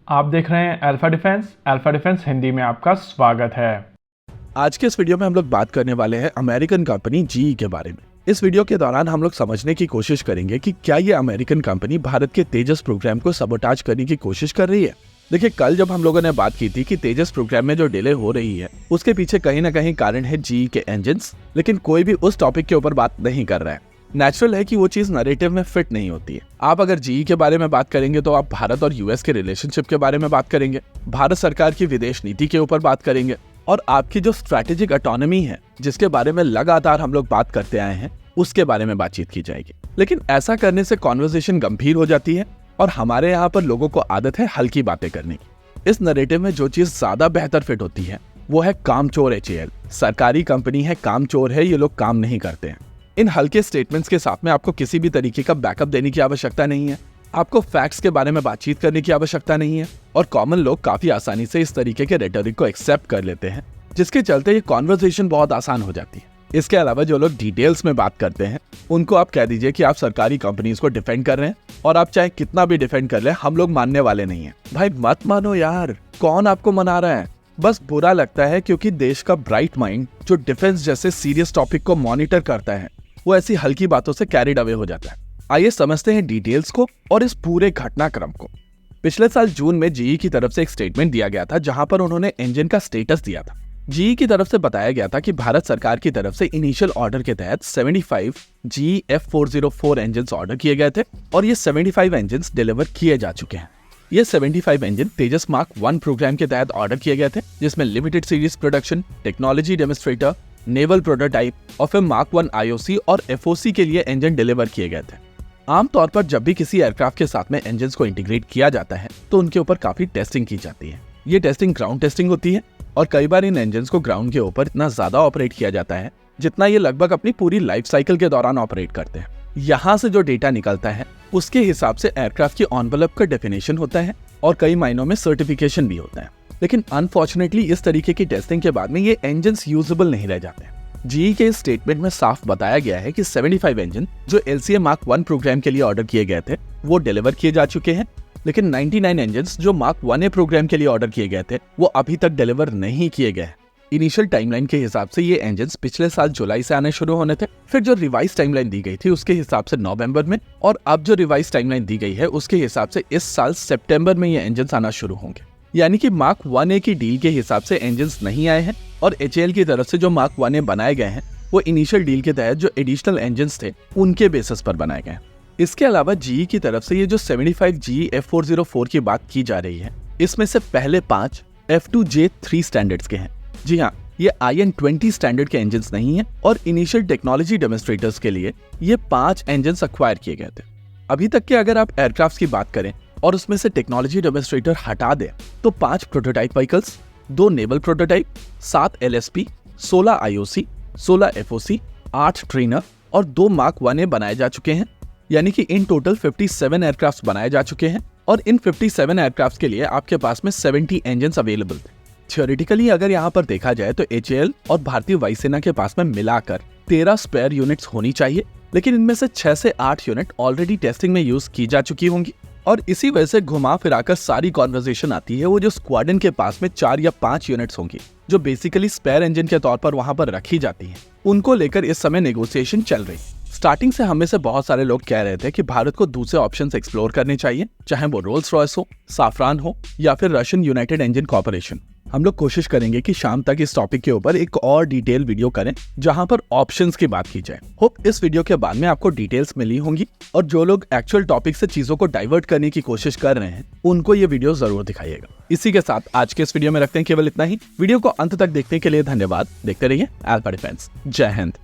आप देख रहे हैं अल्फा डिफेंस हिंदी में आपका स्वागत है। आज के इस वीडियो में हम लोग बात करने वाले हैं अमेरिकन कंपनी जीई के बारे में। इस वीडियो के दौरान हम लोग समझने की कोशिश करेंगे कि क्या ये अमेरिकन कंपनी भारत के तेजस प्रोग्राम को सबोटाज करने की कोशिश कर रही है। देखिए, कल जब हम लोगों ने बात की थी कि तेजस प्रोग्राम में जो डिले हो रही है उसके पीछे कहीं ना कहीं कारण है जीई के इंजन्स, लेकिन कोई भी उस टॉपिक के ऊपर बात नहीं कर रहा है। नेचुरल है कि वो चीज नैरेटिव में फिट नहीं होती है। आप अगर जीई के बारे में बात करेंगे तो आप भारत और यूएस के रिलेशनशिप के बारे में बात करेंगे, भारत सरकार की विदेश नीति के ऊपर बात करेंगे और आपकी जो स्ट्रैटेजिक ऑटोनॉमी है जिसके बारे में लगातार हम लोग बात करते आए हैं उसके बारे में बातचीत की जाएगी। लेकिन ऐसा करने से कॉन्वर्सेशन गंभीर हो जाती है और हमारे यहाँ पर लोगों को आदत है हल्की बातें करने की। इस नैरेटिव में जो चीज ज्यादा बेहतर फिट होती है वो है कामचोर एचएएल। सरकारी कंपनी है, कामचोर है, ये लोग काम नहीं करते हैं। इन हल्के स्टेटमेंट्स के साथ में आपको किसी भी तरीके का बैकअप देने की आवश्यकता नहीं है, आपको फैक्ट्स के बारे में बातचीत करने की आवश्यकता नहीं है और कॉमन लोग काफी आसानी से इस तरीके के रेटोरिक को एक्सेप्ट कर लेते हैं, जिसके चलते ये कॉन्वर्सेशन बहुत आसान हो जाती है। इसके अलावा जो लोग डिटेल्स में बात करते हैं उनको आप कह दीजिए कि आप सरकारी कंपनीज को डिफेंड कर रहे हैं और आप चाहे कितना भी डिफेंड कर ले, हम लोग मानने वाले नहीं है। भाई मत मानो यार, कौन आपको मना रहा है? बस बुरा लगता है क्योंकि देश का ब्राइट माइंड जो डिफेंस जैसे सीरियस टॉपिक को मॉनिटर करता है वो ऐसी हल्की बातों से कैरिड अवे हो जाता है। आइए समझते हैं डिटेल्स को और इस पूरे घटनाक्रम को। पिछले साल जून में जीई की तरफ से एक स्टेटमेंट दिया गया था जहां पर उन्होंने इंजन का स्टेटस दिया था। जीई की तरफ से बताया गया था कि भारत सरकार की तरफ से इनिशियल ऑर्डर के तहत 75 जीई F404 इंजन ऑर्डर किए गए थे और ये 75 इंजन डिलीवर किए जा चुके हैं। ये 75 इंजन तेजस मार्क 1 प्रोग्राम के तहत ऑर्डर किए गए थे, जिसमें limited series production, technology demonstrator, naval prototype और फिर मार्क 1 आईओसी और एफओसी के लिए इंजन डिलीवर किए गए थे। आमतौर पर जब भी किसी एयरक्राफ्ट के साथ में इंजन को इंटीग्रेट किया जाता है तो उनके ऊपर काफी टेस्टिंग की जाती है। ये टेस्टिंग ग्राउंड टेस्टिंग होती है और कई बार इन इंजन को ग्राउंड के ऊपर इतना ज्यादा ऑपरेट किया जाता है जितना ये लगभग अपनी पूरी लाइफ साइकिल के दौरान ऑपरेट करते हैं। यहाँ से जो डेटा निकलता है उसके हिसाब से एयरक्राफ्ट की एनवेलप का डेफिनेशन होता है और कई मायनों में सर्टिफिकेशन भी होता है। लेकिन अनफॉर्चुनेटली इस तरीके की टेस्टिंग के बाद में ये इंजन यूजेबल नहीं रह जाते। जीई के स्टेटमेंट में साफ बताया गया है कि 75 इंजन जो एलसीए मार्क 1 प्रोग्राम के लिए ऑर्डर किए गए थे वो डिलीवर किए जा चुके हैं, लेकिन 99 इंजन जो मार्क 1A प्रोग्राम के लिए ऑर्डर किए गए थे वो अभी तक डिलीवर नहीं किए गए। इनिशियल टाइमलाइन के हिसाब से ये इंजन पिछले साल जुलाई से आने शुरू होने थे, फिर जो रिवाइज टाइमलाइन दी गई थी उसके हिसाब से नवंबर में, और अब जो रिवाइज टाइमलाइन दी गई है उसके हिसाब से इस साल सितंबर में ये इंजन आना शुरू होंगे। यानी कि मार्क 1A की डील के हिसाब से इंजन नहीं आए हैं और एचएएल की तरफ से जो मार्क 1A बनाए गए हैं वो इनिशियल डील के तहत जो एडिशनल इंजन थे उनके बेसिस पर बनाए गए। इसके अलावा जीई की तरफ से ये जो 75 जीई F404 की बात की जा रही है इसमें से पहले 5 F2J3 स्टैंडर्ड्स के हैं। जी हाँ, ये IN20 स्टैंडर्ड के इंजन नहीं है और इनिशियल टेक्नोलॉजी डेमोन्स्ट्रेटर्स के लिए ये 5 इंजन एक्वायर किए गए थे। अभी तक के अगर आप एयरक्राफ्ट की बात करें और उसमें से टेक्नोलॉजी डेमोन्स्ट्रेटर हटा दें तो 5 prototype vehicles, 2 naval prototype, 7 LSP, 16 IOC, 16 FOC, 8 trainer और 2 मार्क 1A बनाए जा चुके हैं। यानी कि इन टोटल 57 एयरक्राफ्ट बनाए जा चुके हैं और इन 57 एयरक्राफ्ट के लिए आपके पास में 70 इंजन अवेलेबल थे। थियोरेटिकली अगर यहाँ पर देखा जाए तो एचएएल और भारतीय वायुसेना के पास में मिलाकर 13 स्पेयर यूनिट्स होनी चाहिए, लेकिन इनमें से 6 से 8 यूनिट ऑलरेडी टेस्टिंग में यूज की जा चुकी होंगी और इसी वजह से घुमा फिराकर सारी कॉन्वर्सेशन आती है वो जो स्क्वाड्रन के पास में 4 या 5 यूनिट्स होंगी जो बेसिकली स्पेयर इंजन के तौर पर वहां पर रखी जाती हैं, उनको लेकर इस समय नेगोशिएशन चल रही। स्टार्टिंग से हमें से बहुत सारे लोग कह रहे थे कि भारत को दूसरे ऑप्शंस एक्सप्लोर करने चाहिए, चाहे वो रोल्स रॉयस हो, साफरान हो या फिर रशियन यूनाइटेड इंजन कॉर्पोरेशन। हम लोग कोशिश करेंगे कि शाम तक इस टॉपिक के ऊपर एक और डिटेल वीडियो करें जहां पर ऑप्शंस की बात की जाए। होप इस वीडियो के बाद में आपको डिटेल्स मिली होंगी और जो लोग एक्चुअल टॉपिक से चीजों को डाइवर्ट करने की कोशिश कर रहे हैं उनको ये वीडियो जरूर दिखाइएगा। इसी के साथ आज के इस वीडियो में रखते हैं केवल इतना ही। वीडियो को अंत तक देखने के लिए धन्यवाद। देखते रहिए अल्फा डिफेंस। जय हिंद।